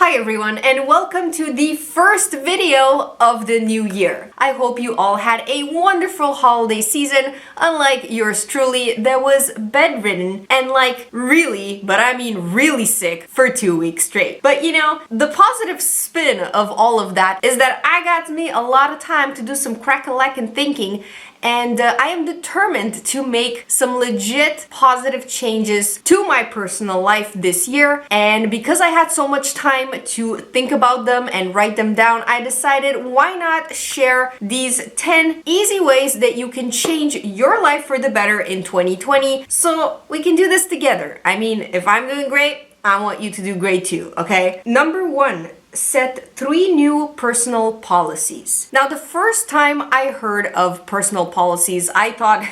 Hi everyone, and welcome to the first video of the new year. I hope you all had a wonderful holiday season, unlike yours truly that was bedridden and really, but I mean really sick for 2 weeks straight. But the positive spin of all of that is that I got me a lot of time to do some crack-a-lackin' thinking, and I am determined to make some legit positive changes to my personal life this year. And because I had so much time to think about them and write them down, I decided why not share these 10 easy ways that you can change your life for the better in 2020 so we can do this together. I mean, if I'm doing great, I want you to do great too, okay? Number 1. Set 3 new personal policies. Now, the first time I heard of personal policies, I thought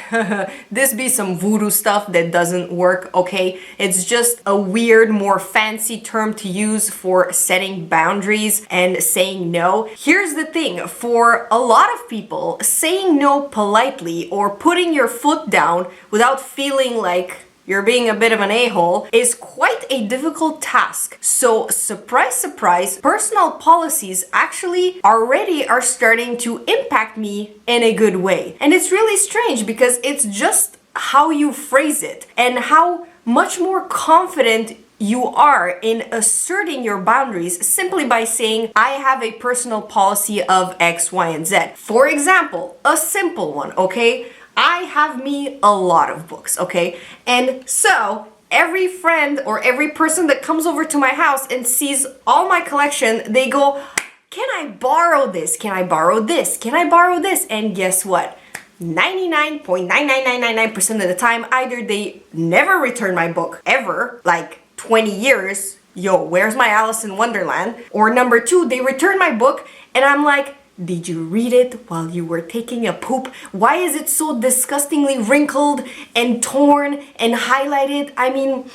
this be some voodoo stuff that doesn't work, okay? It's just a weird, more fancy term to use for setting boundaries and saying no. Here's the thing, for a lot of people, saying no politely or putting your foot down without feeling like you're being a bit of an a-hole is quite a difficult task. So surprise, surprise, personal policies actually already are starting to impact me in a good way. And it's really strange because it's just how you phrase it and how much more confident you are in asserting your boundaries simply by saying, I have a personal policy of X, Y, and Z. For example, a simple one, okay? I have me a lot of books, okay? And so every friend or every person that comes over to my house and sees all my collection, they go, can I borrow this? Can I borrow this? Can I borrow this? And guess what? 99.99999% of the time, either they never return my book ever, like 20 years, yo, where's my Alice in Wonderland? Or number 2, they return my book and I'm like, did you read it while you were taking a poop? Why is it so disgustingly wrinkled and torn and highlighted? I mean,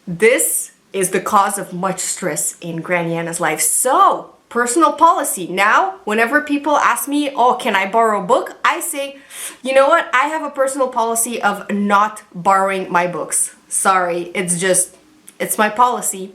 this is the cause of much stress in Granny Anna's life. So, personal policy. Now, whenever people ask me, oh, can I borrow a book? I say, you know what? I have a personal policy of not borrowing my books. Sorry, it's my policy.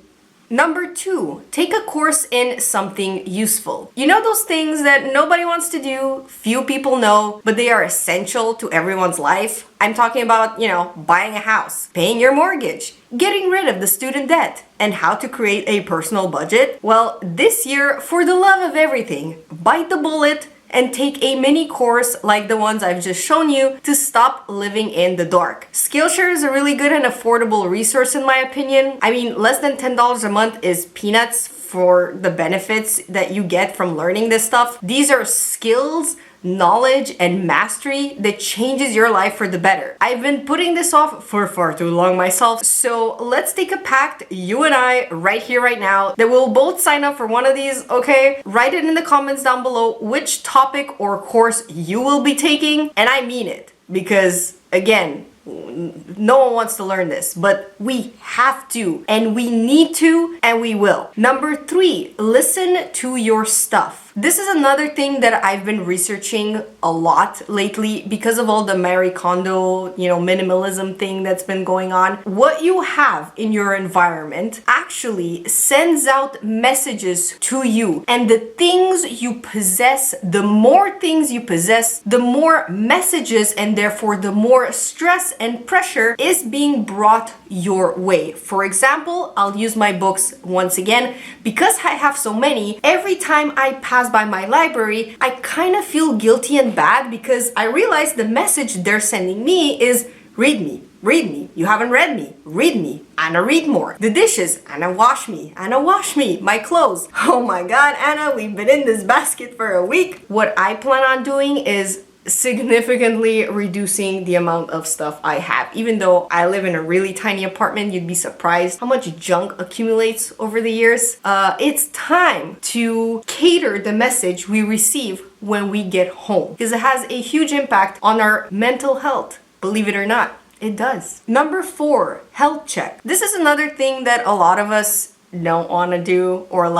Number 2, take a course in something useful. You know those things that nobody wants to do, few people know, but they are essential to everyone's life? I'm talking about, buying a house, paying your mortgage, getting rid of the student debt, and how to create a personal budget. Well, this year, for the love of everything, bite the bullet and take a mini course like the ones I've just shown you to stop living in the dark. Skillshare is a really good and affordable resource in my opinion. I mean, less than $10 a month is peanuts for the benefits that you get from learning this stuff. These are skills, knowledge, and mastery that changes your life for the better. I've been putting this off for far too long myself, so let's take a pact, you and I, right here, right now, that we'll both sign up for one of these, okay? Write it in the comments down below which topic or course you will be taking, and I mean it, because, again, no one wants to learn this, but we have to, and we need to, and we will. Number 3, listen to your stuff. This is another thing that I've been researching a lot lately because of all the Marie Kondo, minimalism thing that's been going on. What you have in your environment actually sends out messages to you, and the things you possess, the more things you possess, the more messages and therefore the more stress and pressure is being brought your way. For example, I'll use my books once again. Because I have so many, every time I pass by my library, I kind of feel guilty and bad because I realize the message they're sending me is read me. Read me. You haven't read me. Read me. Anna, read more. The dishes. Anna, wash me. Anna, wash me. My clothes. Oh my God, Anna, we've been in this basket for a week. What I plan on doing is significantly reducing the amount of stuff I have. Even though I live in a really tiny apartment, you'd be surprised how much junk accumulates over the years. It's time to cater the message we receive when we get home, because it has a huge impact on our mental health, believe it or not. It does. Number 4, health check. This is another thing that a lot of us don't want to do, or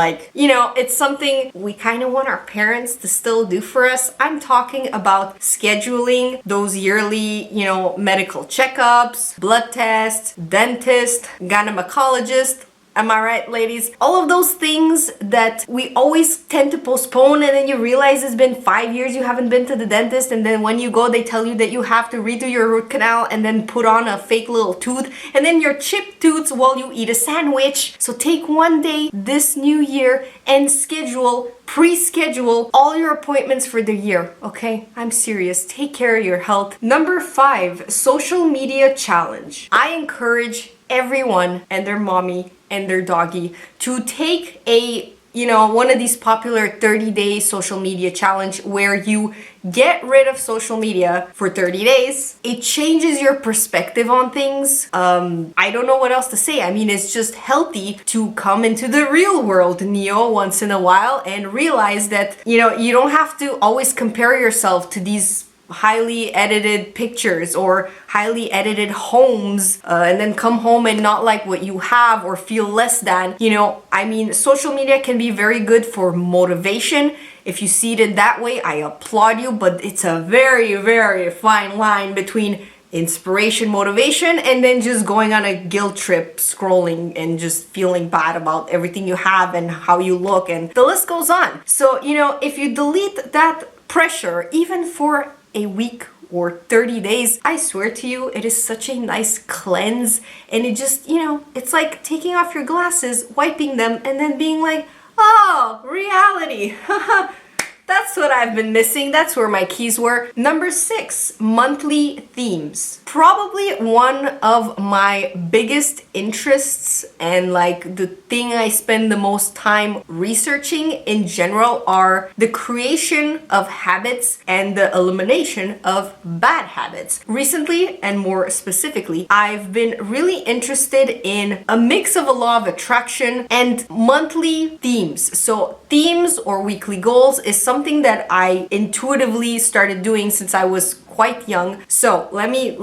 it's something we kind of want our parents to still do for us. I'm talking about scheduling those yearly, medical checkups, blood tests, dentist, gynecologist, Am I right, ladies? All of those things that we always tend to postpone, and then you realize it's been 5 years you haven't been to the dentist, and then when you go, they tell you that you have to redo your root canal and then put on a fake little tooth, and then your chipped tooth while you eat a sandwich. So take one day this new year and pre-schedule all your appointments for the year, okay? I'm serious. Take care of your health. Number 5, social media challenge. I encourage everyone and their mommy and their doggy to take one of these popular 30-day social media challenge where you get rid of social media for 30 days. It changes your perspective on things. I don't know what else to say. I mean, it's just healthy to come into the real world, Neo, once in a while and realize that, you don't have to always compare yourself to these highly edited pictures or highly edited homes and then come home and not like what you have or feel less than. I mean, social media can be very good for motivation. If you see it that way, I applaud you, but it's a very, very fine line between inspiration, motivation, and then just going on a guilt trip, scrolling and just feeling bad about everything you have and how you look, and the list goes on. So, if you delete that pressure, even for a week or 30 days, I swear to you, it is such a nice cleanse. And it just, it's like taking off your glasses, wiping them, and then being like, oh, reality. That's what I've been missing. That's where my keys were. Number 6, monthly themes. Probably one of my biggest interests and like the thing I spend the most time researching in general are the creation of habits and the elimination of bad habits. Recently, and more specifically, I've been really interested in a mix of a law of attraction and monthly themes. So themes or weekly goals is something that I intuitively started doing since I was quite young. So let me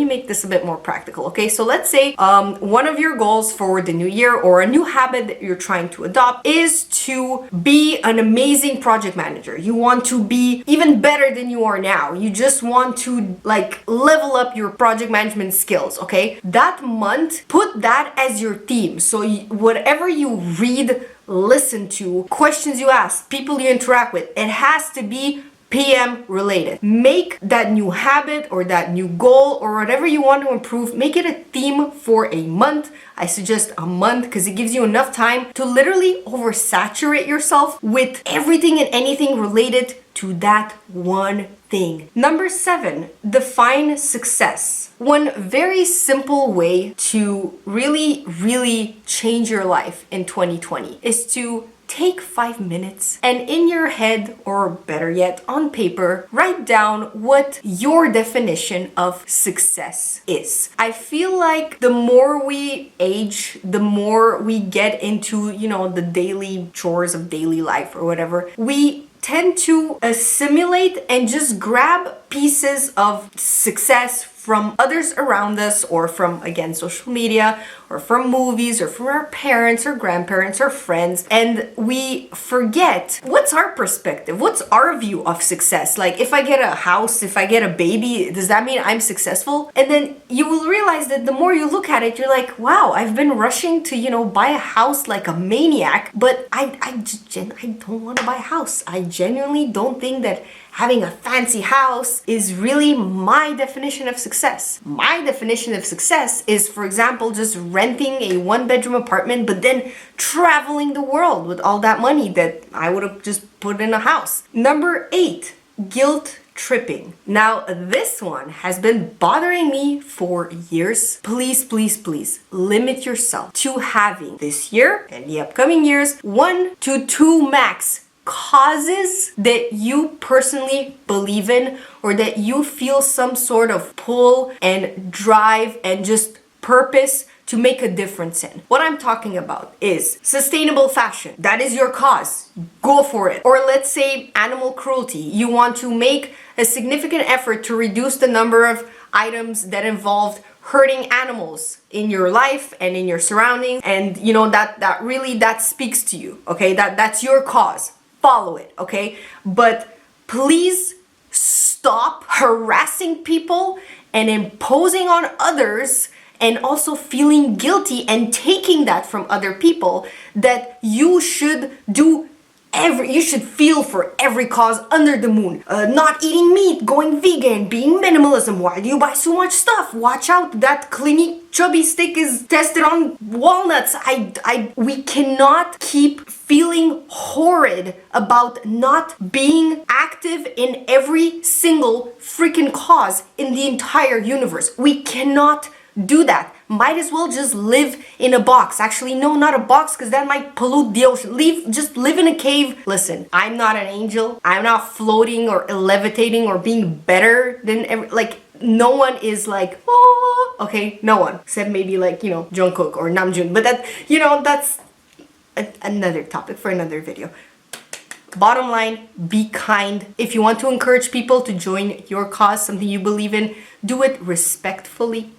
make this a bit more practical, okay? So let's say one of your goals for the new year or a new habit that you're trying to adopt is to be an amazing project manager. You want to be even better than you are now. You just want to like level up your project management skills, okay? That month, put that as your theme. So whatever you read, listen to, questions you ask, people you interact with, it has to be PM related. Make that new habit or that new goal or whatever you want to improve, make it a theme for a month. I suggest a month because it gives you enough time to literally oversaturate yourself with everything and anything related to that one thing. Number 7, define success. One very simple way to really, really change your life in 2020 is to take 5 minutes and in your head, or better yet, on paper, write down what your definition of success is. I feel like the more we age, the more we get into, the daily chores of daily life or whatever, we tend to assimilate and just grab pieces of success from others around us or from, again, social media or from movies or from our parents or grandparents or friends, and we forget what's our perspective, what's our view of success. Like, if I get a house, if I get a baby, does that mean I'm successful? And then you will realize that the more you look at it, you're like, wow, I've been rushing to, buy a house like a maniac, but I don't want to buy a house. I genuinely don't think that having a fancy house is really my definition of success. My definition of success is, for example, just renting a 1-bedroom apartment, but then traveling the world with all that money that I would have just put in a house. Number 8, guilt tripping. Now, this one has been bothering me for years. Please, please, please limit yourself to having this year and the upcoming years 1 to 2 max causes that you personally believe in or that you feel some sort of pull and drive and just purpose to make a difference in. What I'm talking about is sustainable fashion. That is your cause. Go for it. Or let's say animal cruelty. You want to make a significant effort to reduce the number of items that involved hurting animals in your life and in your surroundings, and that speaks to you, okay? That's your cause. Follow it, okay? But please stop harassing people and imposing on others and also feeling guilty and taking that from other people, that you should do you should feel for every cause under the moon. Not eating meat, going vegan, being minimalism. Why do you buy so much stuff? Watch out, that Clinique chubby stick is tested on walnuts. We cannot keep feeling horrid about not being active in every single freaking cause in the entire universe. We cannot do that. Might as well just live in a box. Actually, no, not a box, because that might pollute the ocean. Just live in a cave. Listen, I'm not an angel. I'm not floating or levitating or being better than no one is like, oh, okay, no one. Except maybe Jungkook or Namjoon. But that's another topic for another video. Bottom line, be kind. If you want to encourage people to join your cause, something you believe in, do it respectfully.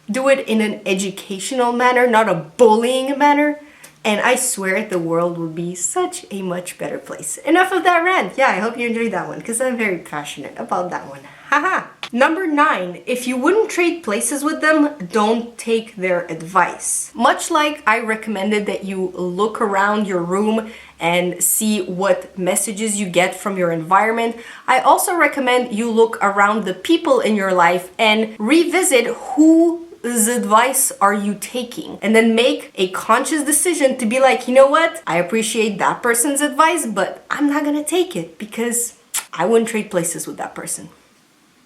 Do it in an educational manner, not a bullying manner. And I swear the world will be such a much better place. Enough of that rant. Yeah, I hope you enjoyed that one because I'm very passionate about that one. Haha. Number 9, if you wouldn't trade places with them, don't take their advice. Much like I recommended that you look around your room and see what messages you get from your environment, I also recommend you look around the people in your life and revisit whose advice are you taking, and then make a conscious decision to be like, you know what, I appreciate that person's advice, but I'm not gonna take it because I wouldn't trade places with that person.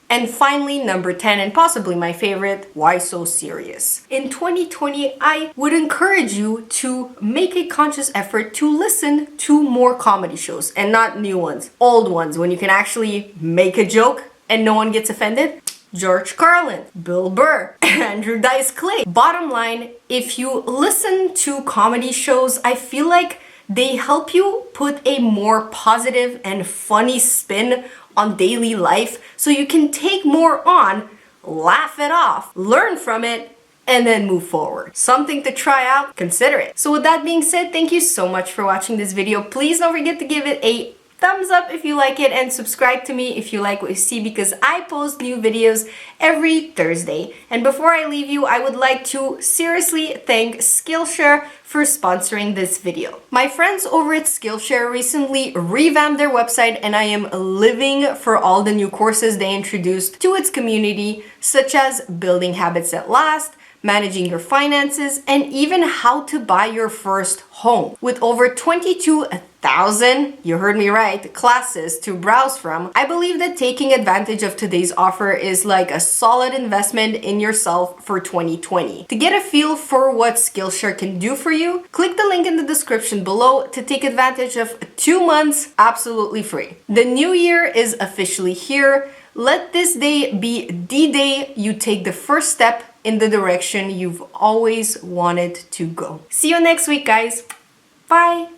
And finally, number 10, and possibly my favorite, why so serious? In 2020, I would encourage you to make a conscious effort to listen to more comedy shows, and not new ones, old ones, when you can actually make a joke and no one gets offended. George Carlin, Bill Burr, Andrew Dice Clay. Bottom line, if you listen to comedy shows, I feel like they help you put a more positive and funny spin on daily life so you can take more on, laugh it off, learn from it, and then move forward. Something to try out, consider it. So with that being said, thank you so much for watching this video. Please don't forget to give it a thumbs up if you like it, and subscribe to me if you like what you see, because I post new videos every Thursday. And before I leave you, I would like to seriously thank Skillshare for sponsoring this video. My friends over at Skillshare recently revamped their website, and I am living for all the new courses they introduced to its community, such as building habits that last, managing your finances, and even how to buy your first home. With over 22,000, you heard me right, classes to browse from, I believe that taking advantage of today's offer is like a solid investment in yourself for 2020. To get a feel for what Skillshare can do for you, click the link in the description below to take advantage of 2 months absolutely free. The new year is officially here. Let this day be the day you take the first step in the direction you've always wanted to go. See you next week, guys. Bye.